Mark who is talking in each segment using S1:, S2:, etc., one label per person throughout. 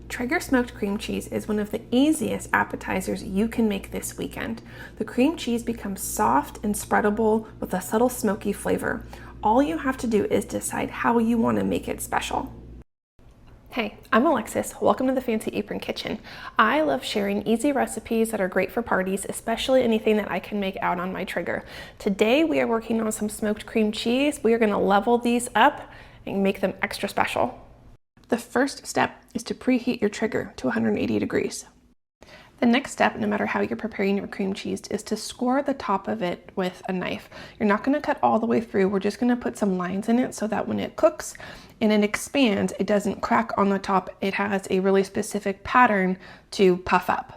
S1: Traeger smoked cream cheese is one of the easiest appetizers you can make this weekend. The cream cheese becomes soft and spreadable with a subtle smoky flavor. All you have to do is decide how you want to make it special. Hey, I'm Alexis. Welcome to the Fancy Apron Kitchen. I love sharing easy recipes that are great for parties, especially anything that I can make out on my Traeger. Today we are working on some smoked cream cheese. We are going to level these up and make them extra special. The first step is to preheat your Traeger to 180 degrees. The next step, no matter how you're preparing your cream cheese, is to score the top of it with a knife. You're not going to cut all the way through. We're just going to put some lines in it so that when it cooks and it expands, it doesn't crack on the top. It has a really specific pattern to puff up.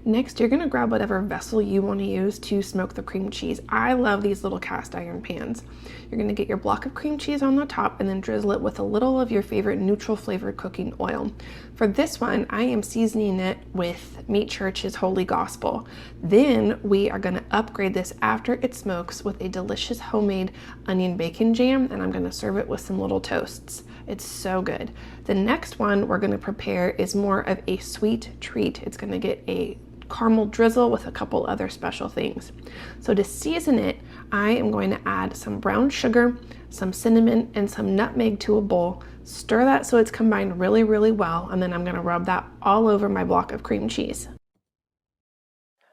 S1: Next, you're going to grab whatever vessel you want to use to smoke the cream cheese. I love these little cast iron pans. You're going to get your block of cream cheese on the top and then drizzle it with a little of your favorite neutral flavored cooking oil. For this one, I am seasoning it with Meat Church's Holy Gospel. Then we are going to upgrade this after it smokes with a delicious homemade onion bacon jam, and I'm going to serve it with some little toasts. It's so good. The next one we're going to prepare is more of a sweet treat. It's going to get a caramel drizzle with a couple other special things. So to season it, I am going to add some brown sugar, some cinnamon, and some nutmeg to a bowl. Stir that so it's combined really, really well, and then I'm going to rub that all over my block of cream cheese.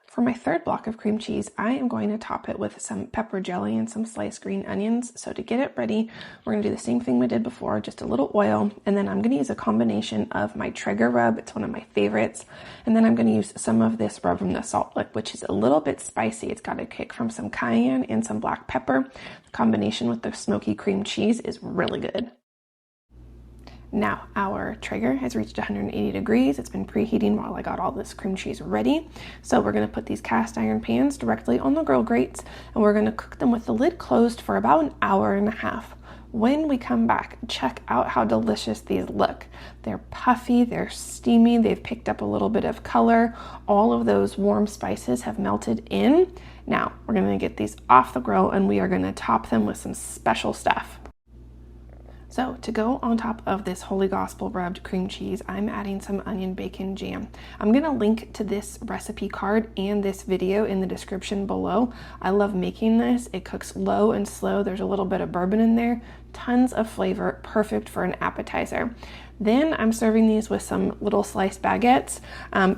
S1: For my third block of cream cheese, I am going to top it with some pepper jelly and some sliced green onions. So to get it ready, we're going to do the same thing we did before, just a little oil, and then I'm going to use a combination of my Traeger rub. It's one of my favorites. And then I'm going to use some of this rub from the Salt Lick, which is a little bit spicy. It's got a kick from some cayenne and some black pepper. The combination with the smoky cream cheese is really good. Now our Traeger has reached 180 degrees. It's been preheating while I got all this cream cheese ready. So we're going to put these cast iron pans directly on the grill grates, and we're going to cook them with the lid closed for about an hour and a half. When we come back, check out how delicious these look. They're puffy, they're steamy, they've picked up a little bit of color. All of those warm spices have melted in. Now we're going to get these off the grill and we are going to top them with some special stuff. So to go on top of this Holy Gospel rubbed cream cheese, I'm adding some onion bacon jam. I'm going to link to this recipe card and this video in the description below. I love making this. It cooks low and slow. There's a little bit of bourbon in there, tons of flavor, perfect for an appetizer. Then I'm serving these with some little sliced baguettes.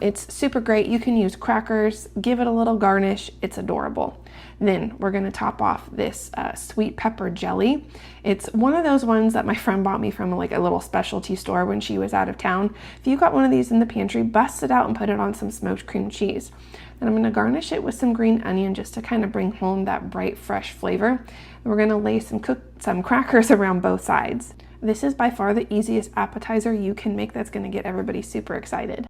S1: It's super great. You can use crackers, give it a little garnish. It's adorable. Then we're going to top off this sweet pepper jelly. It's one of those ones that my friend bought me from like a little specialty store when she was out of town. If you got one of these in the pantry, bust it out and put it on some smoked cream cheese. And I'm going to garnish it with some green onion just to kind of bring home that bright, fresh flavor. And we're going to lay some crackers around both sides. This is by far the easiest appetizer you can make that's going to get everybody super excited.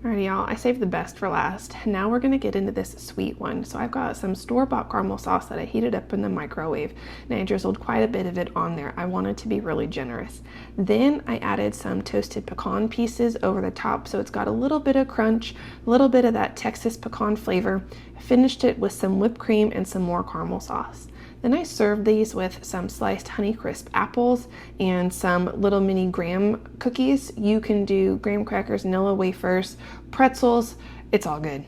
S1: Alrighty y'all, I saved the best for last. Now we're gonna get into this sweet one. So I've got some store-bought caramel sauce that I heated up in the microwave, and I drizzled quite a bit of it on there. I wanted to be really generous. Then I added some toasted pecan pieces over the top, so it's got a little bit of crunch, a little bit of that Texas pecan flavor. I finished it with some whipped cream and some more caramel sauce. Then I served these with some sliced Honeycrisp apples and some little mini graham cookies. You can do graham crackers, Nilla wafers, pretzels. It's all good.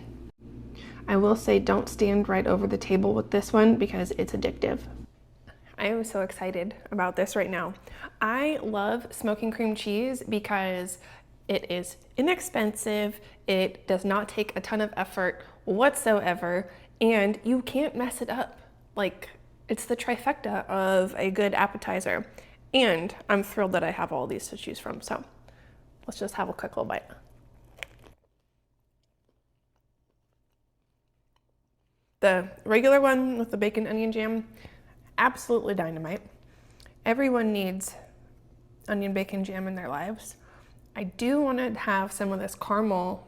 S1: I will say don't stand right over the table with this one because it's addictive. I am so excited about this right now. I love smoking cream cheese because it is inexpensive, it does not take a ton of effort whatsoever, and you can't mess it up. Like, it's the trifecta of a good appetizer. And I'm thrilled that I have all these to choose from. So let's just have a quick little bite. The regular one with the bacon onion jam, absolutely dynamite. Everyone needs onion bacon jam in their lives. I do want to have some of this caramel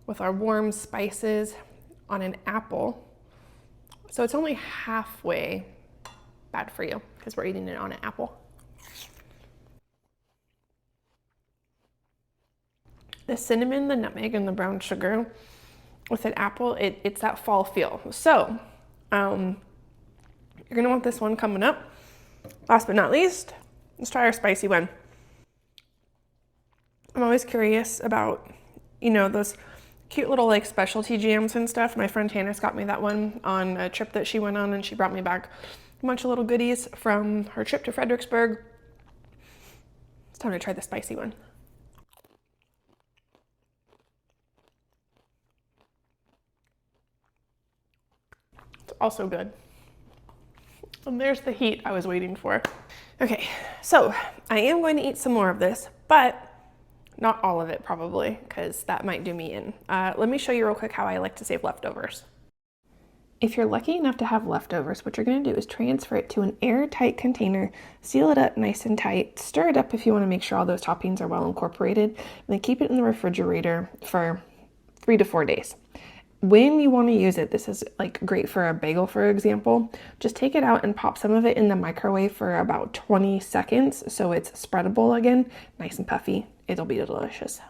S1: with our warm spices on an apple. So it's only halfway bad for you because we're eating it on an apple. The cinnamon, the nutmeg, and the brown sugar with an apple, it's that fall feel. So you're gonna want this one coming up. Last but not least, Let's try our spicy one. I'm always curious about, you know, those cute little like specialty jams and stuff. My friend Tannis got me that one on a trip that she went on, and she brought me back a bunch of little goodies from her trip to Fredericksburg. It's time to try the spicy one. It's also good. And there's the heat I was waiting for. Okay, so I am going to eat some more of this, but not all of it probably, because that might do me in. Let me show you real quick how I like to save leftovers. If you're lucky enough to have leftovers, what you're going to do is transfer it to an airtight container, seal it up nice and tight, stir it up if you want to make sure all those toppings are well incorporated, and then keep it in the refrigerator for 3 to 4 days. When you want to use it, this is like great for a bagel, for example, just take it out and pop some of it in the microwave for about 20 seconds so it's spreadable again, nice and puffy. It'll be delicious.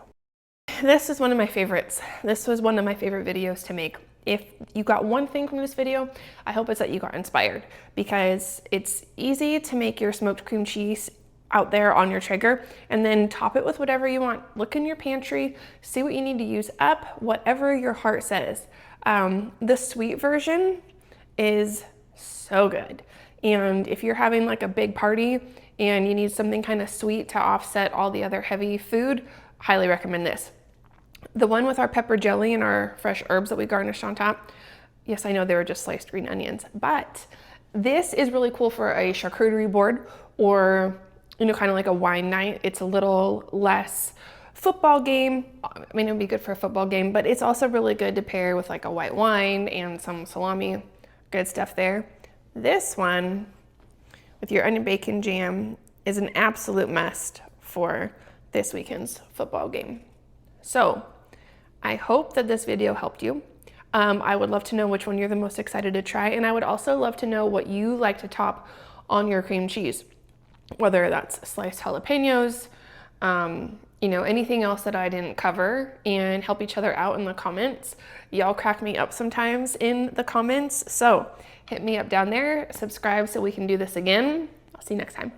S1: This is one of my favorites. This was one of my favorite videos to make. If you got one thing from this video, I hope it's that you got inspired, because it's easy to make your smoked cream cheese out there on your Traeger and then top it with whatever you want. Look in your pantry, see what you need to use up, whatever your heart says. The sweet version is so good. And if you're having like a big party and you need something kind of sweet to offset all the other heavy food, highly recommend this. The one with our pepper jelly and our fresh herbs that we garnished on top, yes, I know they were just sliced green onions, but this is really cool for a charcuterie board or, you know, kind of like a wine night. It's a little less football game. I mean, it would be good for a football game, but it's also really good to pair with like a white wine and some salami. Good stuff there. This one with your onion bacon jam is an absolute must for this weekend's football game. So I hope that this video helped you. I would love to know which one you're the most excited to try, and I would also love to know what you like to top on your cream cheese, whether that's sliced jalapenos, you know, anything else that I didn't cover, and help each other out in the comments. Y'all crack me up sometimes in the comments, so hit me up down there, subscribe so we can do this again. I'll see you next time.